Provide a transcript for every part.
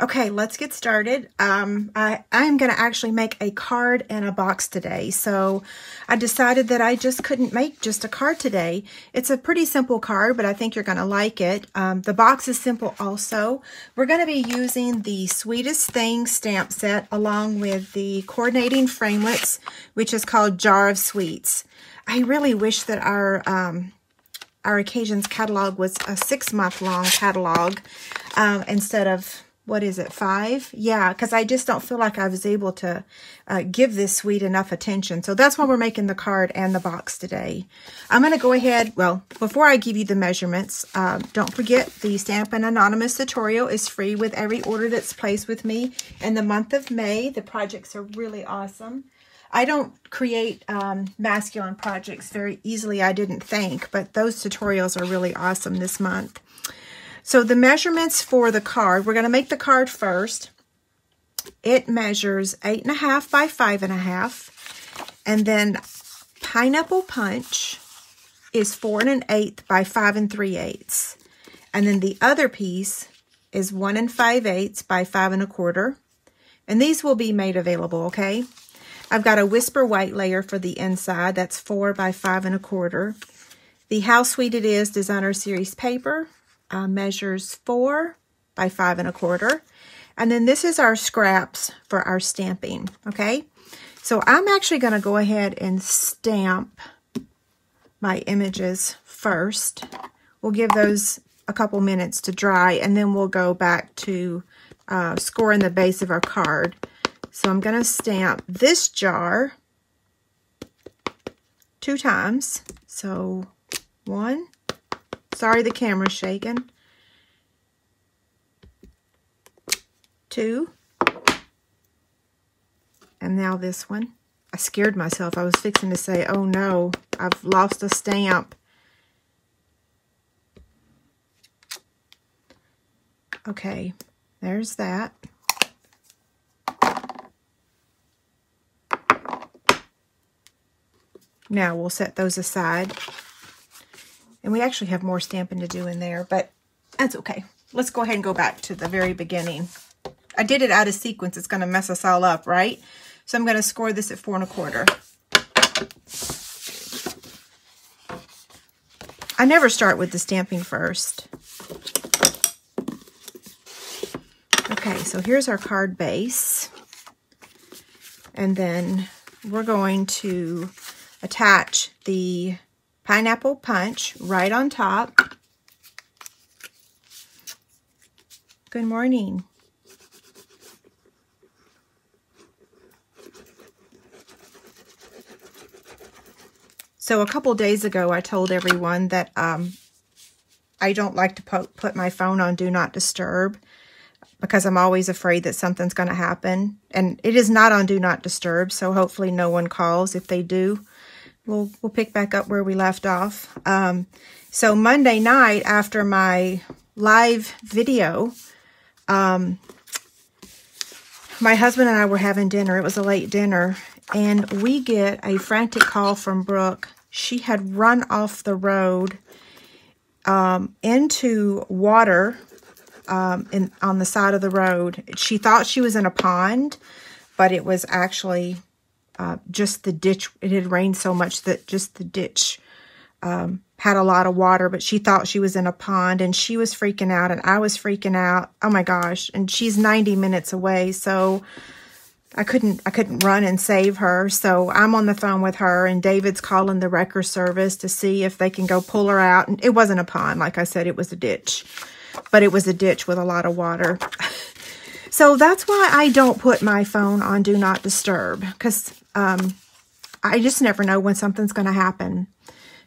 Okay, let's get started. I'm going to actually make a card and a box today. So I decided that I just couldn't make just a card today. It's a pretty simple card, but I think you're going to like it. The box is simple also. We're going to be using the Sweetest Thing stamp set along with the coordinating framelits, which is called Jar of Sweets. I really wish that our Occasions catalog was a 6-month long catalog instead of, what is it, 5? Yeah, because I just don't feel like I was able to give this suite enough attention. So that's why we're making the card and the box today. I'm going to go ahead, well, before I give you the measurements, don't forget the Stampin' Anonymous tutorial is free with every order that's placed with me in the month of May. The projects are really awesome. I don't create masculine projects very easily, I didn't think, but those tutorials are really awesome this month. So the measurements for the card, we're going to make the card first. It measures 8.5 by 5.5, and then Pineapple Punch is 4 1/8 by 5 3/8, and then the other piece is 1 5/8 by 5 1/4, and these will be made available, okay? I've got a Whisper White layer for the inside. That's 4 by 5 1/4. The How Sweet It Is Designer Series paper measures 4 by 5 1/4. And then this is our scraps for our stamping, okay? So I'm actually going to go ahead and stamp my images first. We'll give those a couple minutes to dry, and then we'll go back to scoring the base of our card. So I'm going to stamp this jar 2 times. So 1. Sorry, the camera's shaking. 2. And now this one. I scared myself. I was fixing to say, oh no, I've lost a stamp. Okay, there's that. Now we'll set those aside. And we actually have more stamping to do in there, but that's okay. Let's go ahead and go back to the very beginning. I did it out of sequence. It's going to mess us all up, right? So I'm going to score this at 4 1/4. I never start with the stamping first. Okay, so here's our card base. And then we're going to attach the Pineapple Punch right on top. Good morning. So a couple days ago, I told everyone that I don't like to put my phone on Do Not Disturb because I'm always afraid that something's going to happen. And it is not on Do Not Disturb, so hopefully no one calls. If they do, we'll pick back up where we left off. So Monday night after my live video, my husband and I were having dinner. It was a late dinner, and we get a frantic call from Brooke. She had run off the road into water on the side of the road. She thought she was in a pond, but it was actually just the ditch. It had rained so much that just the ditch had a lot of water, but she thought she was in a pond, and she was freaking out, and I was freaking out. Oh my gosh. And she's 90 minutes away, so I couldn't run and save her. So I'm on the phone with her, and David's calling the wrecker service to see if they can go pull her out. And it wasn't a pond. Like I said, it was a ditch, but it was a ditch with a lot of water. So that's why I don't put my phone on Do Not Disturb, because I just never know when something's going to happen.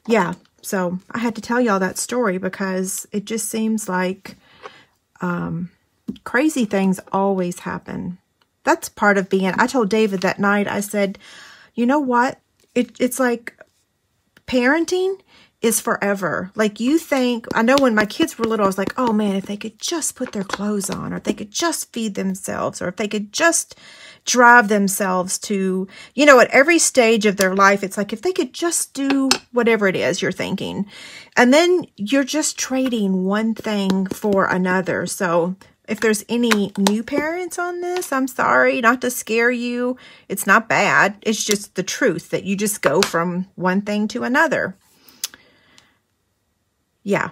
Yeah, so I had to tell y'all that story because it just seems like crazy things always happen. That's part of being, I told David that night, I said, you know what? It's like parenting is forever. Like you think, I know when my kids were little, I was like, oh man, if they could just put their clothes on, or if they could just feed themselves, or if they could just drive themselves to, you know, at every stage of their life, it's like if they could just do whatever it is you're thinking. And then you're just trading one thing for another. So If there's any new parents on this, I'm sorry, not to scare you. It's not bad. It's just the truth that you just go from one thing to another. Yeah.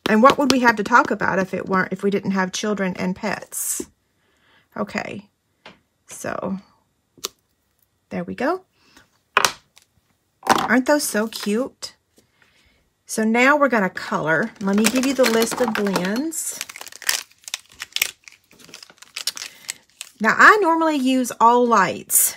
And what would we have to talk about if we didn't have children and pets? Okay. So there we go. Aren't those so cute? So now we're going to color. Let me give you the list of blends. Now, I normally use all lights,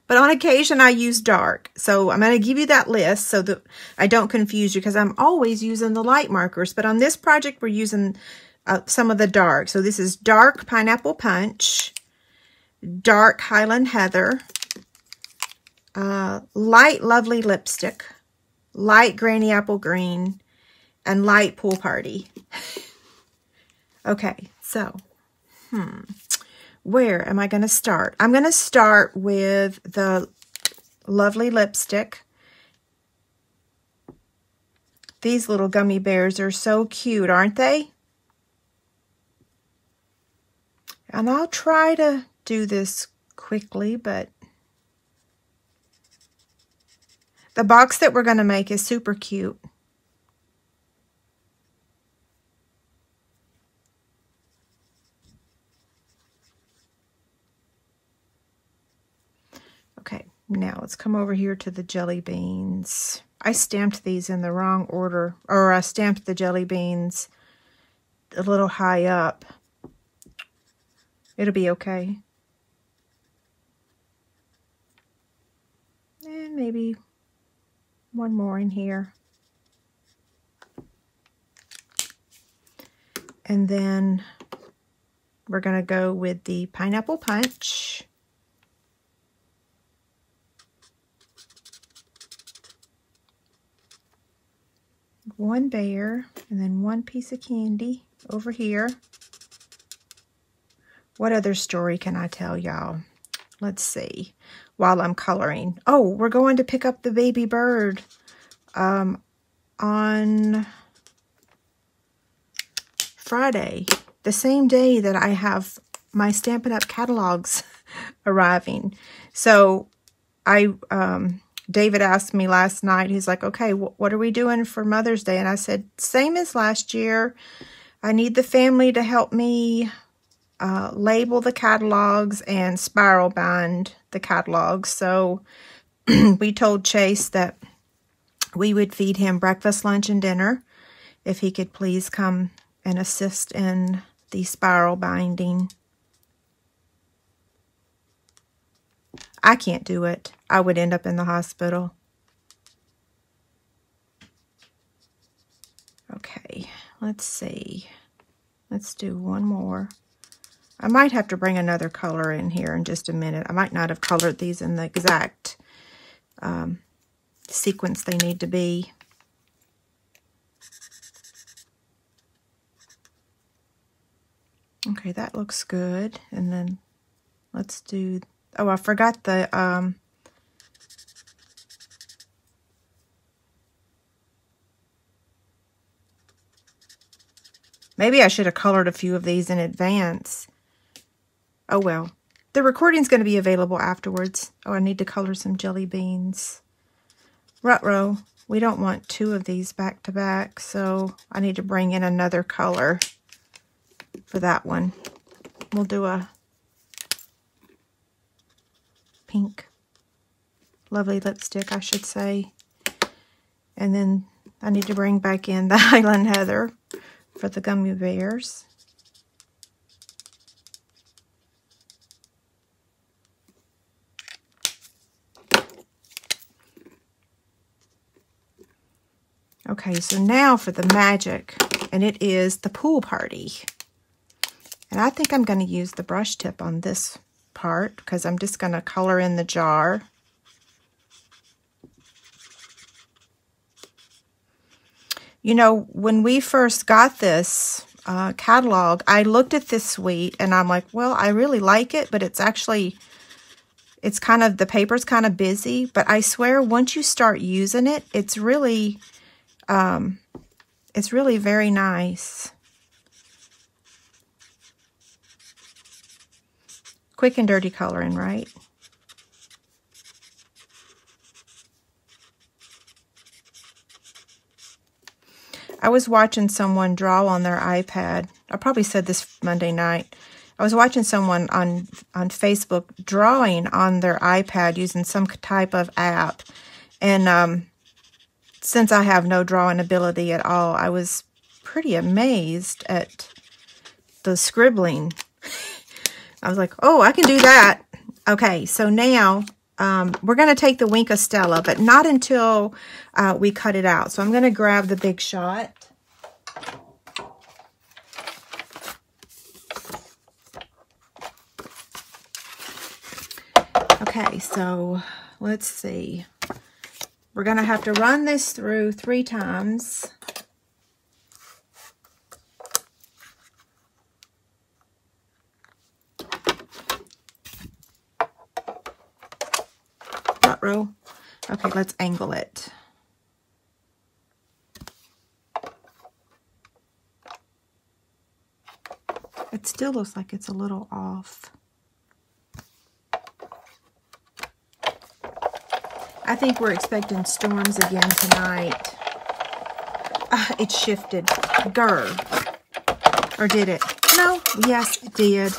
but on occasion I use dark. So I'm going to give you that list so that I don't confuse you, because I'm always using the light markers. But on this project, we're using some of the dark. So this is dark Pineapple Punch, dark Highland Heather, light Lovely Lipstick, light Granny Apple Green, and light Pool Party. Okay, so, where am I going to start? I'm going to start with the Lovely Lipstick. These little gummy bears are so cute, aren't they? And I'll try to do this quickly, but the box that we're going to make is super cute. Okay, now let's come over here to the jelly beans. I stamped these in the wrong order, or I stamped the jelly beans a little high up. It'll be okay. And maybe one more in here. And then we're going to go with the Pineapple Punch. One bear, and then one piece of candy over here. What other story can I tell y'all? Let's see. While I'm coloring. Oh, we're going to pick up the baby bird on Friday, the same day that I have my Stampin' Up! Catalogs arriving. So David asked me last night, he's like, okay, what are we doing for Mother's Day? And I said, same as last year. I need the family to help me label the catalogs and spiral bind the catalogs. So we told Chase that we would feed him breakfast, lunch, and dinner if he could please come and assist in the spiral binding. I can't do it. I would end up in the hospital. Okay, let's see. Let's do one more. I might have to bring another color in here in just a minute. I might not have colored these in the exact sequence they need to be. Okay, that looks good. And then let's do... Oh, I forgot the... Maybe I should have colored a few of these in advance. Oh, well. The recording's going to be available afterwards. Oh, I need to color some jelly beans. Ruh-roh. We don't want two of these back to back, so I need to bring in another color for that one. We'll do a pink. Lovely Lipstick, I should say. And then I need to bring back in the Highland Heather for the gummy bears. Okay, so now for the magic, and it is the Pool Party. And I think I'm going to use the brush tip on this part because I'm just going to color in the jar. You know, when we first got this catalog, I looked at this suite and I'm like, well, I really like it, but it's actually, it's kind of, the paper's kind of busy. But I swear, once you start using it, it's really very nice. quick and dirty coloring, right? I was watching someone draw on their iPad. I probably said this Monday night. I was watching someone on Facebook drawing on their iPad using some type of app. And since I have no drawing ability at all, I was pretty amazed at the scribbling. I was like, oh, I can do that. Okay, so now we're going to take the Wink of Stella, but not until we cut it out. So I'm going to grab the Big Shot. Okay, so let's see. We're going to have to run this through 3 times. Front row. Okay, let's angle it. It still looks like it's a little off. I think we're expecting storms again tonight. It shifted. Grr. Or did it? No. Yes, it did.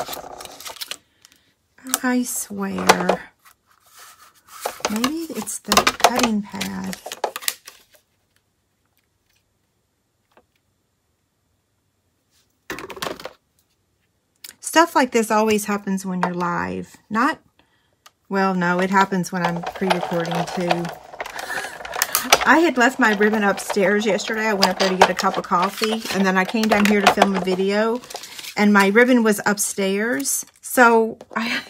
I swear. Maybe it's the cutting pad. Stuff like this always happens when you're live. Not, well, no, it happens when I'm pre-recording too. I had left my ribbon upstairs yesterday. I went up there to get a cup of coffee, and then I came down here to film a video, and my ribbon was upstairs. So I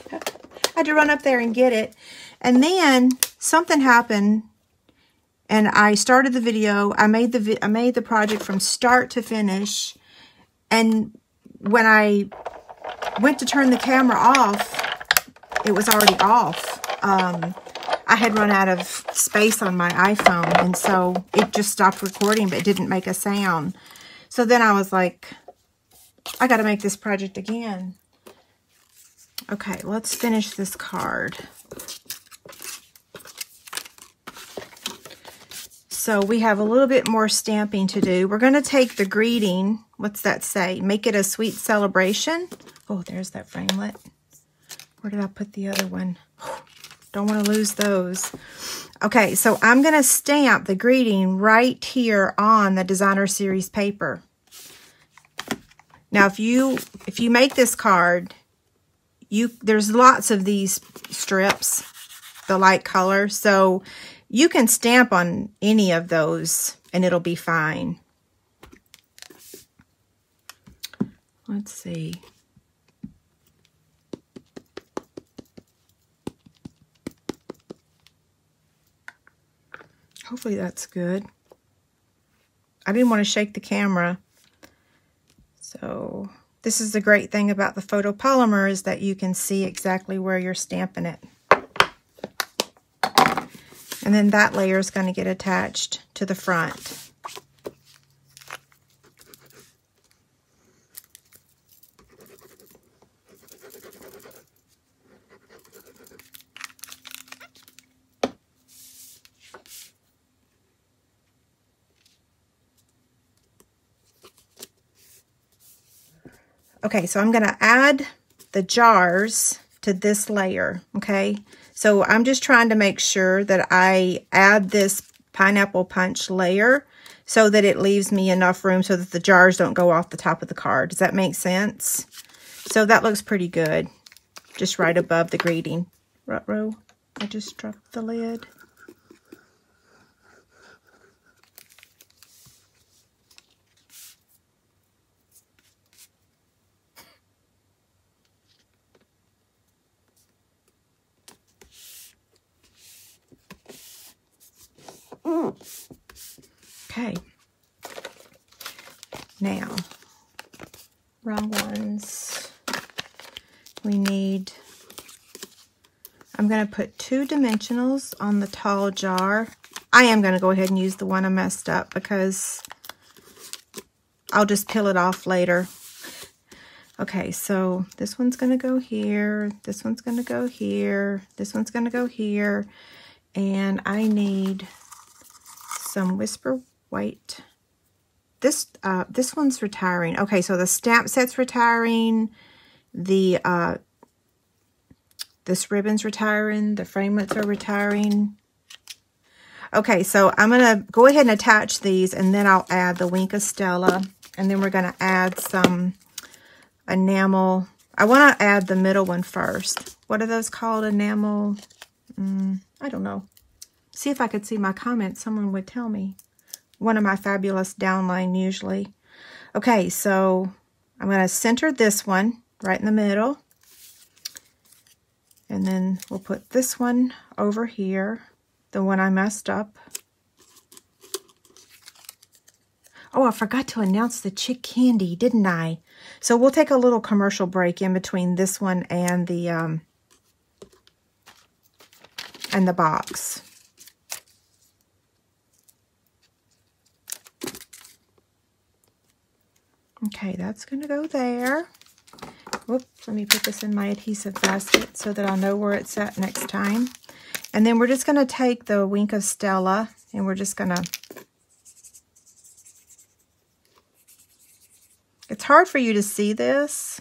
had to run up there and get it. And then something happened, and I started the video. I made the project from start to finish, and when I went to turn the camera off, it was already off. I had run out of space on my iPhone, and so it just stopped recording, but it didn't make a sound. So then I was like, I got to make this project again. Okay, let's finish this card. So we have a little bit more stamping to do. We're going to take the greeting. What's that say? Make it a sweet celebration. Oh, there's that framelit. Where did I put the other one? Don't want to lose those. Okay, so I'm going to stamp the greeting right here on the Designer Series paper. Now, if you make this card, there's lots of these strips, the light color, so you can stamp on any of those and it'll be fine. Let's see. Hopefully that's good. I didn't want to shake the camera. So this is the great thing about the photopolymer, is that you can see exactly where you're stamping it. And then that layer is going to get attached to the front. Okay, so I'm going to add the jars to this layer, okay? So I'm just trying to make sure that I add this pineapple punch layer so that it leaves me enough room so that the jars don't go off the top of the card. Does that make sense? So that looks pretty good, just right above the greeting. Ruh-roh, I just dropped the lid. Okay, now, wrong ones. We need, I'm going to put 2 dimensionals on the tall jar. I am going to go ahead and use the one I messed up because I'll just peel it off later. Okay, so this one's going to go here. This one's going to go here. This one's going to go here. And I need some Whisper White. This one's retiring. Okay, so the stamp set's retiring. The this ribbon's retiring. The framelits are retiring. Okay, so I'm going to go ahead and attach these, and then I'll add the Wink of Stella. And then we're going to add some enamel. I want to add the middle one first. What are those called? Enamel? I don't know. See if I could see my comments. Someone would tell me. One of my fabulous downline usually. Okay, so I'm going to center this one right in the middle. And then we'll put this one over here. The one I messed up. Oh, I forgot to announce the Chick Candy, didn't I? So we'll take a little commercial break in between this one and the box. Okay, that's going to go there. Whoops, let me put this in my adhesive basket so that I'll know where it's at next time. And then we're just going to take the Wink of Stella and we're just going to... It's hard for you to see this.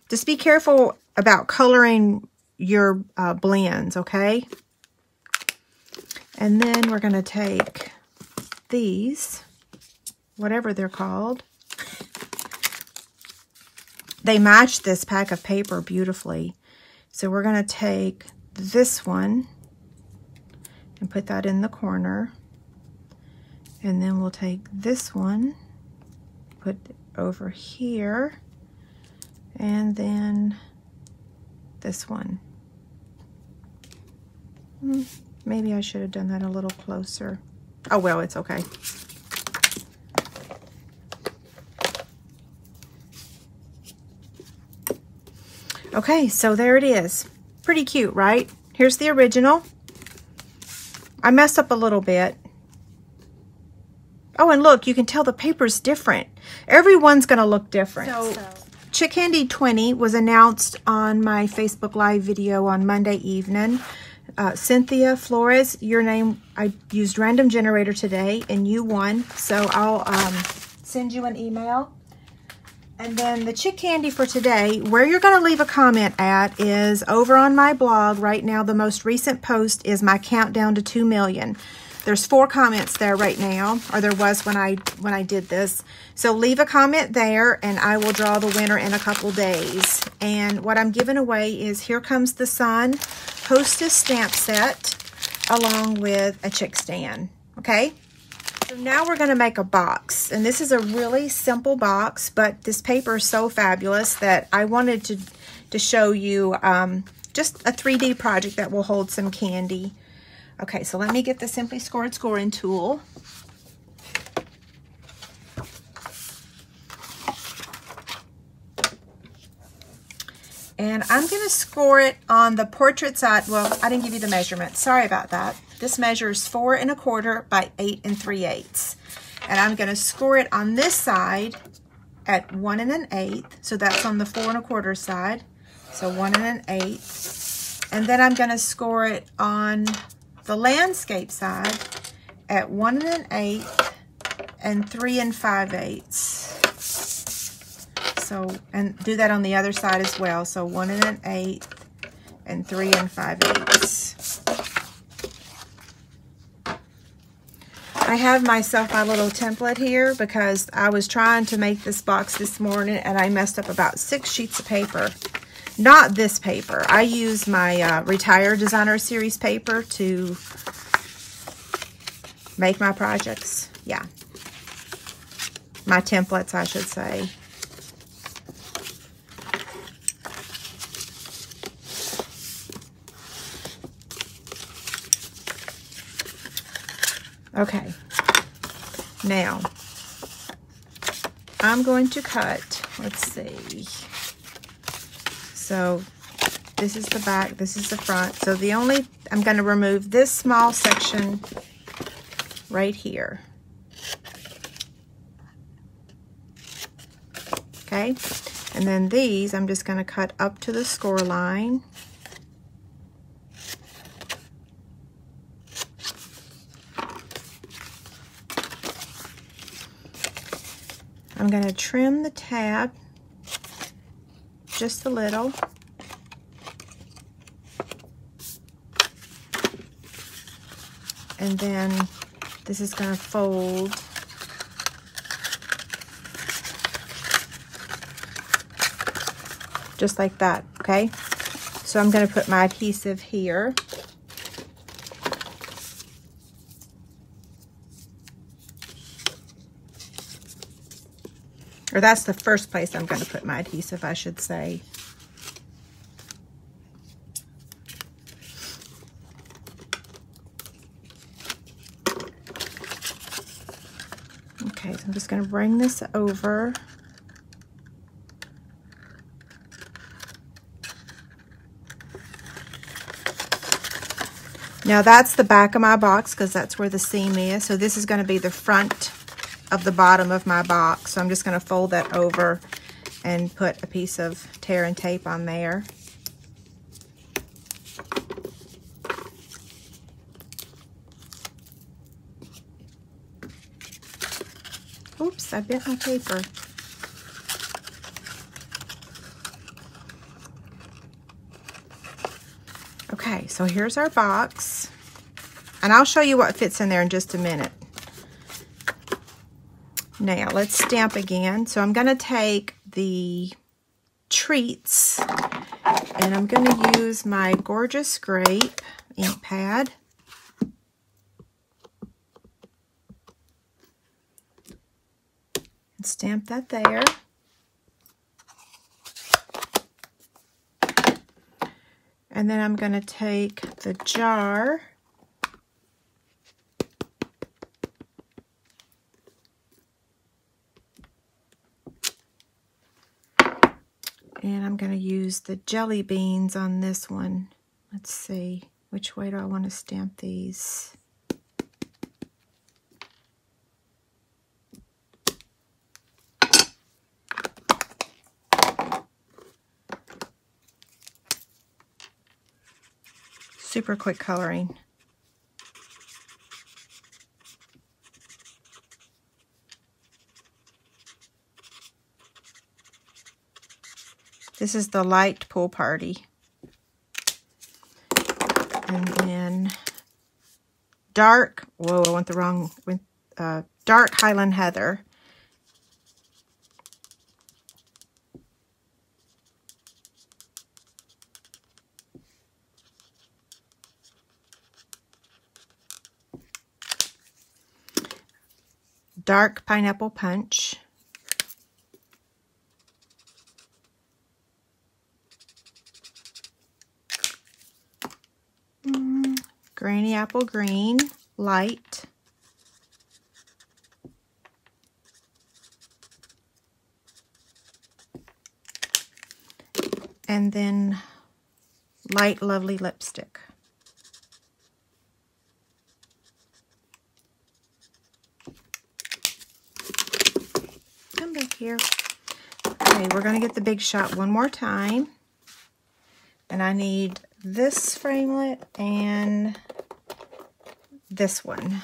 Just be careful about coloring your blends, okay? And then we're going to take these, whatever they're called. They match this pack of paper beautifully. So we're going to take this one and put that in the corner. And then we'll take this one, put it over here, and then this one. Maybe I should have done that a little closer. Oh, well, it's okay. Okay, so there it is. Pretty cute, right? Here's the original. I messed up a little bit. Oh, and look, you can tell the paper's different. Everyone's going to look different. So Chick Candy 20 was announced on my Facebook Live video on Monday evening. Cynthia Flores, your name, I used Random Generator today, and you won. So I'll send you an email. And then the Chick Candy for today, where you're going to leave a comment at is over on my blog. Right now, the most recent post is my countdown to 2 million. There's 4 comments there right now, or there was when I did this. So leave a comment there, and I will draw the winner in a couple days. And what I'm giving away is Here Comes the Sun Hostess stamp set, along with a chick stand. Okay? So now we're going to make a box, and this is a really simple box, but this paper is so fabulous that I wanted to show you just a 3D project that will hold some candy. Okay, so let me get the Simply Scored scoring tool. And I'm going to score it on the portrait side. Well, I didn't give you the measurement. Sorry about that. This measures 4 1/4 by 8 3/8. And I'm going to score it on this side at 1 1/8. So that's on the 4 1/4 side. So 1 1/8. And then I'm going to score it on the landscape side at 1 1/8 and 3 5/8. So, and do that on the other side as well. So 1 1/8 and 3 5/8. I have myself my little template here because I was trying to make this box this morning and I messed up about 6 sheets of paper. Not this paper. I use my Retire Designer Series paper to make my projects. Yeah. My templates, I should say. Okay, now I'm going to cut, let's see, so this is the back, this is the front, so I'm going to remove this small section right here. okay? And then these, I'm just going to cut up to the score line. I'm going to trim the tab just a little. And then this is going to fold just like that, okay? So I'm going to put my adhesive here. Or that's the first place I'm going to put my adhesive, I should say. Okay, so I'm just going to bring this over. Now that's the back of my box because that's where the seam is. So this is going to be the front of the bottom of my box. So I'm just going to fold that over and put a piece of tear and tape on there. Oops, I bent my paper. Okay, so here's our box. And I'll show you what fits in there in just a minute. Now, let's stamp again. So I'm going to take the treats and I'm going to use my Gorgeous Grape ink pad. And stamp that there. And then I'm going to take the jar and I'm going to use the jelly beans on this one. Let's see, which way do I want to stamp these? Super quick coloring. This is the light pool party. And then dark, whoa, I went the wrong, dark Highland Heather. Dark Pineapple Punch. Granny Apple Green, light. And then Light Lovely Lipstick. Come back here. Okay, we're going to get the Big Shot one more time. And I need this framelit and this one.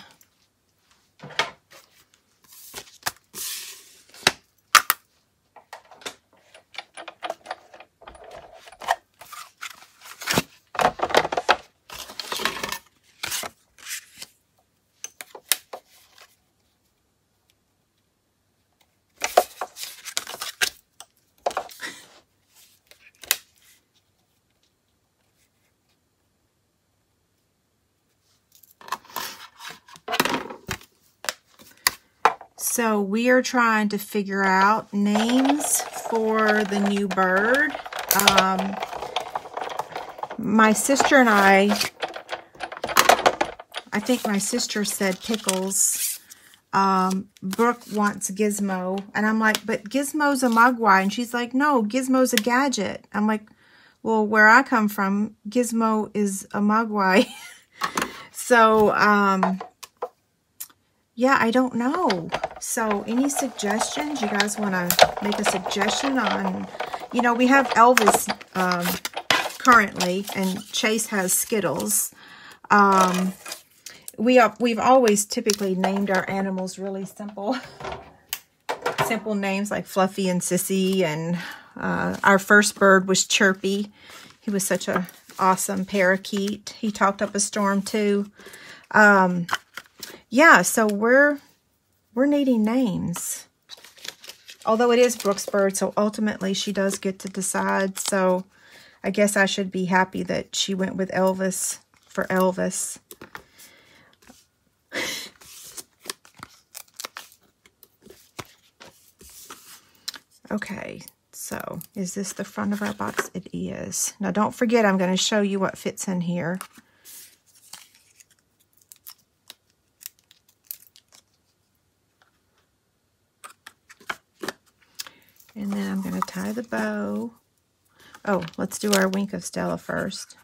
So we are trying to figure out names for the new bird. My sister and I think my sister said Pickles. Brooke wants Gizmo. And I'm like, but Gizmo's a Mogwai. And she's like, no, Gizmo's a Gadget. I'm like, well, where I come from, Gizmo is a Mogwai. So, yeah, I don't know. So any suggestions? You guys want to make a suggestion on, you know, we have Elvis currently, and Chase has Skittles. We've always typically named our animals really simple names like Fluffy and Sissy, and our first bird was Chirpy. He was such a awesome parakeet. He talked up a storm too. Yeah, so we're needing names. Although it is Brooke's bird, so ultimately she does get to decide. So I guess I should be happy that she went with Elvis for Elvis. Okay, so is this the front of our box? It is. Now don't forget, I'm going to show you what fits in here. And then I'm going to tie the bow. Oh, let's do our Wink of Stella first.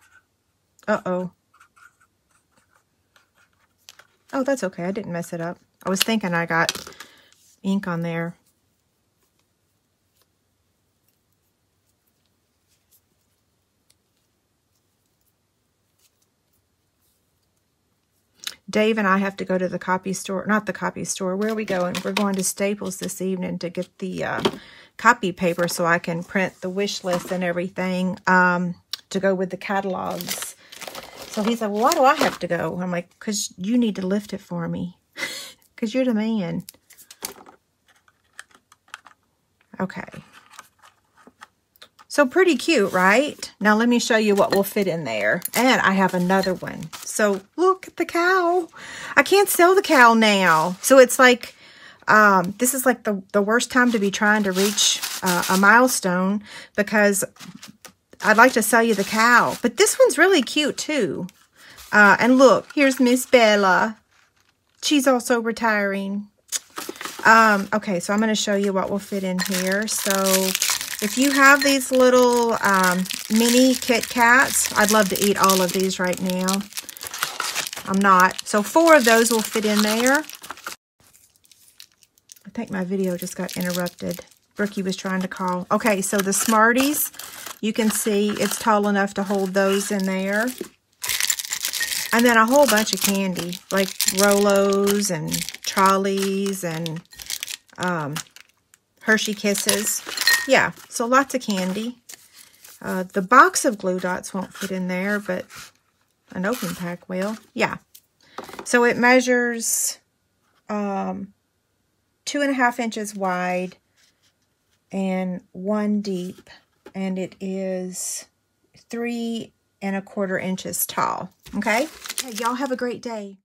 Uh-oh. Oh, that's okay. I didn't mess it up. I was thinking I got ink on there. Dave and I have to go to the copy store. Not the copy store. Where are we going? We're going to Staples this evening to get the copy paper so I can print the wish list and everything to go with the catalogs. So he said, well, why do I have to go? I'm like, because you need to lift it for me. Because you're the man. Okay. So pretty cute, right? Now let me show you what will fit in there. And I have another one. So look at the cow. I can't sell the cow now. So it's like, this is like the worst time to be trying to reach a milestone, because I'd like to sell you the cow. But this one's really cute too. And look, here's Miss Bella. She's also retiring. Okay, so I'm going to show you what will fit in here. So if you have these little mini Kit Kats, I'd love to eat all of these right now. I'm not. So 4 of those will fit in there. I think my video just got interrupted. Brookie was trying to call. Okay, so the Smarties, you can see it's tall enough to hold those in there. And then a whole bunch of candy, like Rolos and Trolleys and Hershey Kisses. Yeah, so lots of candy. The box of glue dots won't fit in there, but an open pack will. Yeah. So it measures 2.5 inches wide and 1 deep. And it is 3 1/4 inches tall. Okay? Y'all have a great day.